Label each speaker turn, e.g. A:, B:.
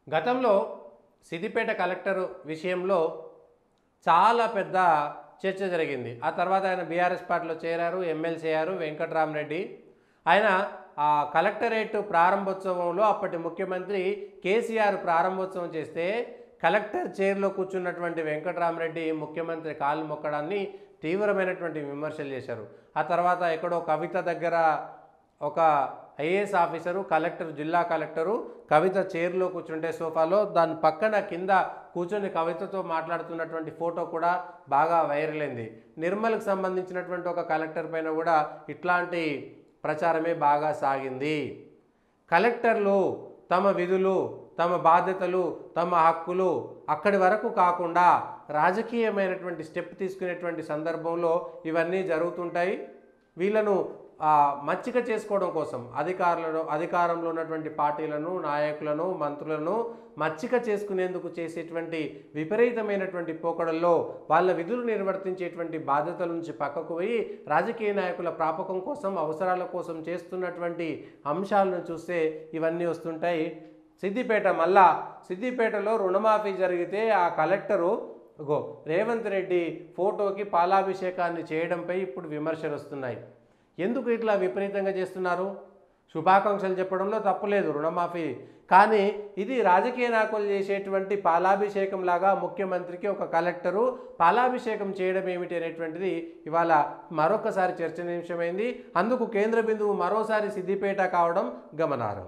A: గతంలో సిద్దిపేట కలెక్టర్ విషయంలో చాలా పెద్ద చర్చ జరిగింది. ఆ తర్వాత ఆయన బీఆర్ఎస్ పార్టీలో చేరారు, ఎమ్మెల్సీ అయ్యారు వెంకట్రామరెడ్డి. ఆయన ఆ కలెక్టరేట్ ప్రారంభోత్సవంలో అప్పటి ముఖ్యమంత్రి కేసీఆర్ ప్రారంభోత్సవం చేస్తే కలెక్టర్ చైర్లో కూర్చున్నటువంటి వెంకట్రామరెడ్డి ముఖ్యమంత్రి కాళ్ళు మొక్కడాన్ని తీవ్రమైనటువంటి విమర్శలు చేశారు. ఆ తర్వాత ఎక్కడో కవిత దగ్గర ఒక ఐఏఎస్ ఆఫీసరు జిల్లా కలెక్టరు కవిత చైర్లో కూర్చుంటే సోఫాలో దాని పక్కన కింద కూర్చొని కవితతో మాట్లాడుతున్నటువంటి ఫోటో కూడా బాగా వైరల్ అయింది. నిర్మల్కి సంబంధించినటువంటి ఒక కలెక్టర్ పైన కూడా ఇట్లాంటి ప్రచారమే బాగా సాగింది. కలెక్టర్లు తమ విధులు, తమ బాధ్యతలు, తమ హక్కులు అక్కడి వరకు కాకుండా రాజకీయమైనటువంటి స్టెప్ తీసుకునేటువంటి సందర్భంలో ఇవన్నీ జరుగుతుంటాయి. వీళ్ళను మచ్చిక చేసుకోవడం కోసం అధికారంలో ఉన్నటువంటి పార్టీలను, నాయకులను, మంత్రులను మచ్చిక చేసుకునేందుకు చేసేటువంటి విపరీతమైనటువంటి పోకడల్లో వాళ్ళ విధులు నిర్వర్తించేటువంటి బాధ్యతల నుంచి పక్కకు పోయి రాజకీయ నాయకుల ప్రాపకం కోసం, అవసరాల కోసం చేస్తున్నటువంటి అంశాలను చూస్తే ఇవన్నీ వస్తుంటాయి. సిద్దిపేటలో రుణమాఫీ జరిగితే ఆ కలెక్టరు రేవంత్ రెడ్డి ఫోటోకి పాలాభిషేకాన్ని చేయడంపై ఇప్పుడు విమర్శలు వస్తున్నాయి. ఎందుకు ఇట్లా విపరీతంగా చేస్తున్నారు? శుభాకాంక్షలు చెప్పడంలో తప్పులేదు, రుణమాఫీ. కానీ ఇది రాజకీయ నాయకులు చేసేటువంటి పాలాభిషేకం లాగా ముఖ్యమంత్రికి ఒక కలెక్టరు పాలాభిషేకం చేయడం ఏమిటి అనేటువంటిది ఇవాళ మరొకసారి చర్చనీయాంశమైంది. అందుకు కేంద్ర బిందువు మరోసారి సిద్దిపేట కావడం గమనార్హం.